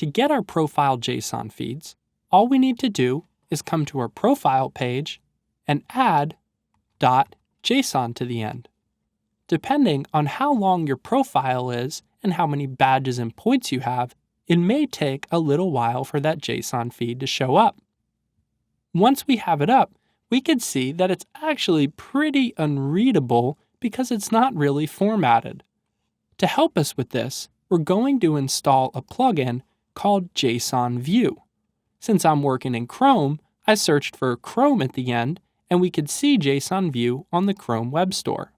To get our profile JSON feeds, all we need to do is come to our profile page and add .json to the end. Depending on how long your profile is and how many badges and points you have, it may take a little while for that JSON feed to show up. Once we have it up, we can see that it's actually pretty unreadable because it's not really formatted. To help us with this, we're going to install a plugin called JSON View. Since I'm working in Chrome, I searched for Chrome at the end, and we could see JSON View on the Chrome Web Store.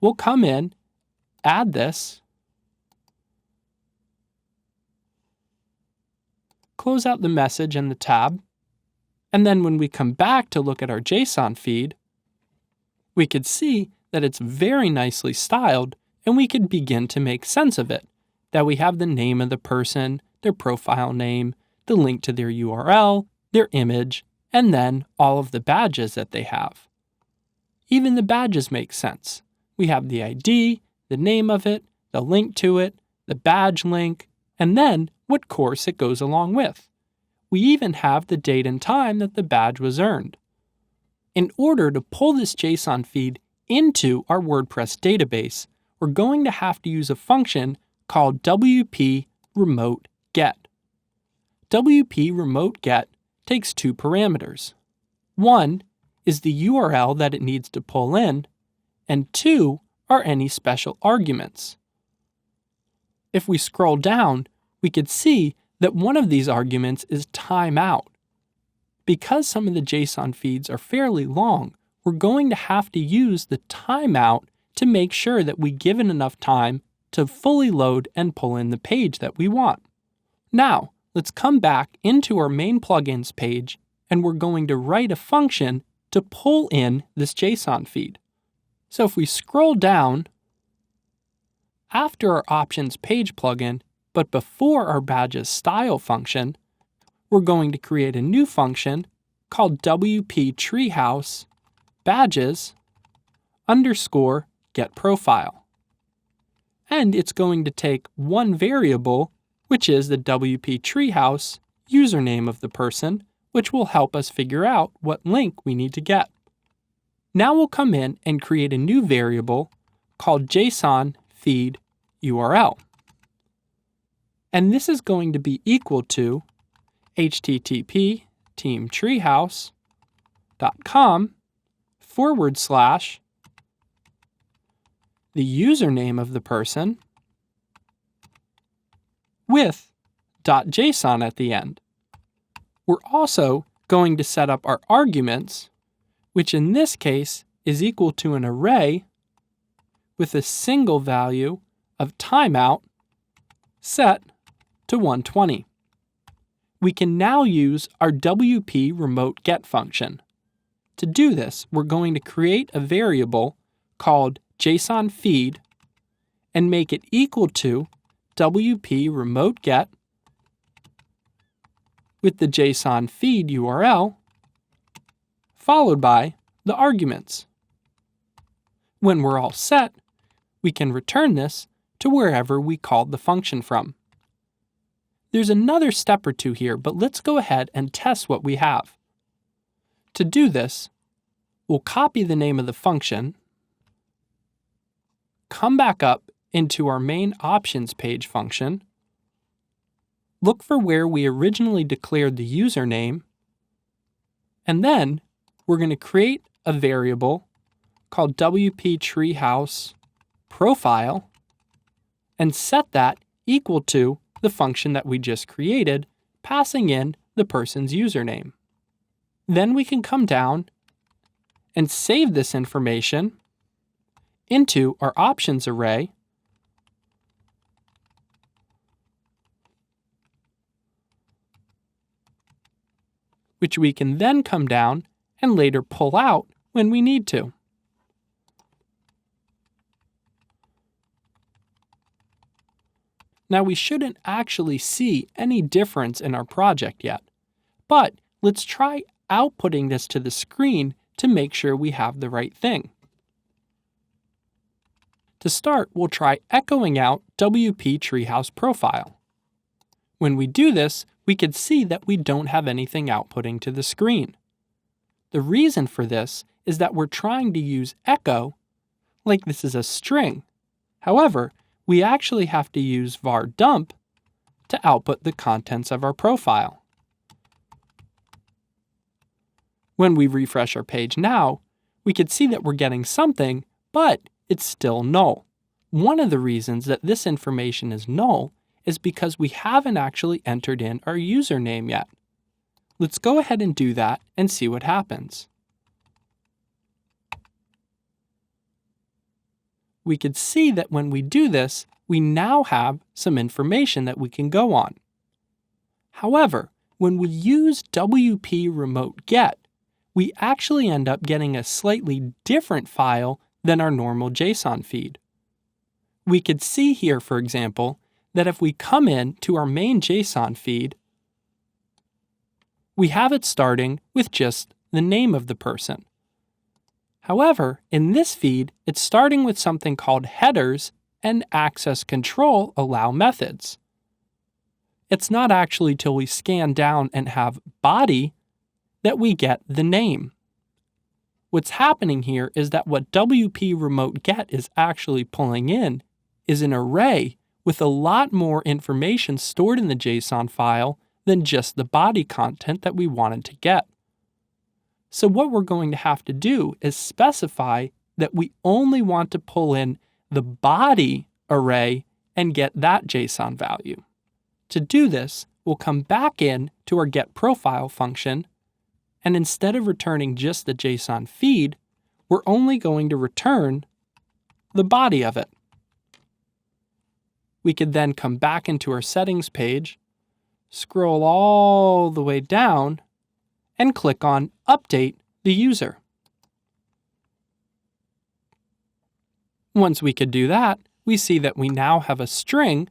We'll come in, add this, close out the message and the tab, and then when we come back to look at our JSON feed, we could see that it's very nicely styled, and we could begin to make sense of it, that we have the name of the person, their profile name, the link to their URL, their image, and then all of the badges that they have. Even the badges make sense. We have the ID, the name of it, the link to it, the badge link, and then what course it goes along with. We even have the date and time that the badge was earned. In order to pull this JSON feed into our WordPress database, we're going to have to use a function called WP Remote Get. WP Remote Get takes two parameters. One is the URL that it needs to pull in, and two are any special arguments. If we scroll down, we could see that one of these arguments is timeout. Because some of the JSON feeds are fairly long, we're going to have to use the timeout to make sure that we give it enough time to fully load and pull in the page that we want. Now, let's come back into our main plugins page, and we're going to write a function to pull in this JSON feed. So if we scroll down, after our options page plugin, but before our badges style function, we're going to create a new function called WP Treehouse badges _ get profile. And it's going to take one variable, which is the WP Treehouse username of the person, which will help us figure out what link we need to get. Now we'll come in and create a new variable called JSON feed URL. And this is going to be equal to http teamtreehouse.com / the username of the person with .json at the end. We're also going to set up our arguments, which in this case is equal to an array with a single value of timeout set to 120. We can now use our WP Remote Get function. To do this, we're going to create a variable called JSON feed and make it equal to WP Remote Get with the JSON feed URL followed by the arguments. When we're all set, we can return this to wherever we called the function from. There's another step or two here, but let's go ahead and test what we have. To do this, we'll copy the name of the function, come back up into our main options page function, look for where we originally declared the username, and then we're going to create a variable called WP Treehouse Profile and set that equal to the function that we just created, passing in the person's username. Then we can come down and save this information into our options array, which we can then come down and later pull out when we need to. Now we shouldn't actually see any difference in our project yet, but let's try outputting this to the screen to make sure we have the right thing. To start, we'll try echoing out WP Treehouse Profile. When we do this, we could see that we don't have anything outputting to the screen. The reason for this is that we're trying to use echo like this is a string. However, we actually have to use var dump to output the contents of our profile. When we refresh our page now, we can see that we're getting something, but it's still null. One of the reasons that this information is null is because we haven't actually entered in our username yet. Let's go ahead and do that and see what happens. We could see that when we do this, we now have some information that we can go on. However, when we use WP remote get, we actually end up getting a slightly different file than our normal JSON feed. We could see here, for example, that if we come in to our main JSON feed, we have it starting with just the name of the person. However, in this feed, it's starting with something called headers and access control allow methods. It's not actually till we scan down and have body that we get the name. What's happening here is that what WP remote get is actually pulling in is an array with a lot more information stored in the JSON file than just the body content that we wanted to get. So what we're going to have to do is specify that we only want to pull in the body array and get that JSON value. To do this, we'll come back in to our getProfile function, and instead of returning just the JSON feed, we're only going to return the body of it. We could then come back into our settings page, scroll all the way down, and click on Update the User. Once we could do that, we see that we now have a string,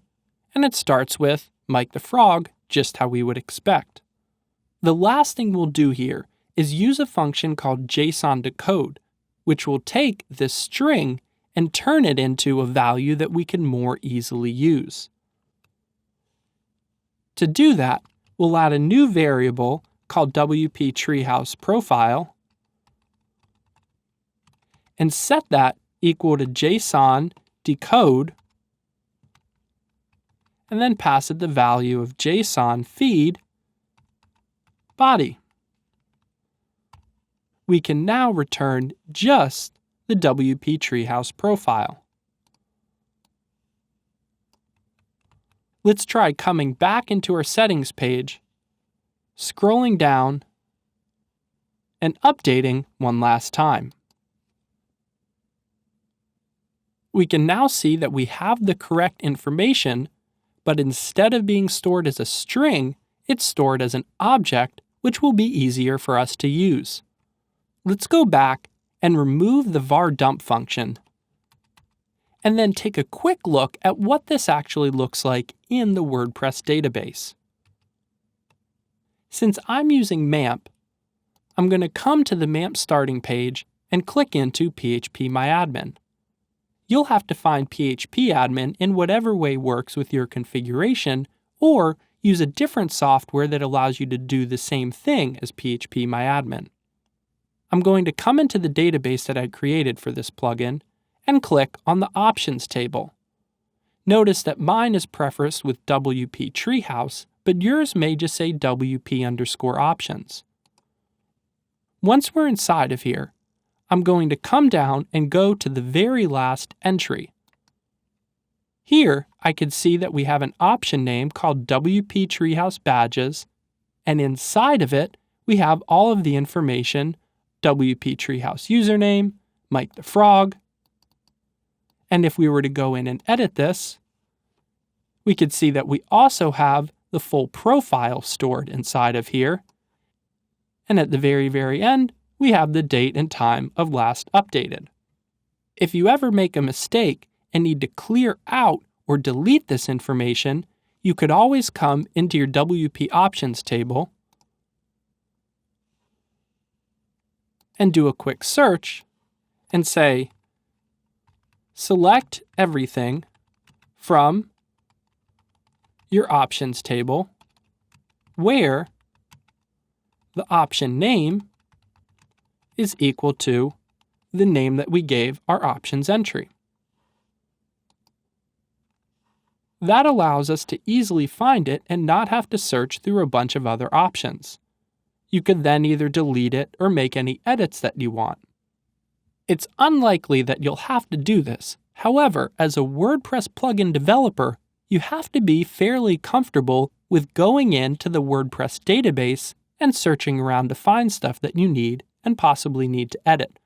and it starts with Mike the Frog, just how we would expect. The last thing we'll do here is use a function called JSON decode, which will take this string and turn it into a value that we can more easily use. To do that, we'll add a new variable called WP Treehouse Profile and set that equal to JSON decode, and then pass it the value of JSON feed body. We can now return just the WP Treehouse profile. Let's try coming back into our settings page, scrolling down, and updating one last time. We can now see that we have the correct information, but instead of being stored as a string, it's stored as an object, which will be easier for us to use. Let's go back and remove the var dump function, and then take a quick look at what this actually looks like in the WordPress database. Since I'm using MAMP, I'm going to come to the MAMP starting page and click into phpMyAdmin. You'll have to find phpAdmin in whatever way works with your configuration, or use a different software that allows you to do the same thing as phpMyAdmin. I'm going to come into the database that I created for this plugin and click on the Options table. Notice that mine is prefaced with WP Treehouse, but yours may just say WP_options. Once we're inside of here, I'm going to come down and go to the very last entry. Here, I can see that we have an option name called WP Treehouse Badges, and inside of it, we have all of the information: WP Treehouse username, Mike the Frog. And if we were to go in and edit this, we could see that we also have the full profile stored inside of here. And at the very, very end, we have the date and time of last updated. If you ever make a mistake and need to clear out or delete this information, you could always come into your WP Options table and do a quick search and say, select everything from your options table where the option name is equal to the name that we gave our options entry. That allows us to easily find it and not have to search through a bunch of other options. You could then either delete it or make any edits that you want. It's unlikely that you'll have to do this. However, as a WordPress plugin developer, you have to be fairly comfortable with going into the WordPress database and searching around to find stuff that you need and possibly need to edit.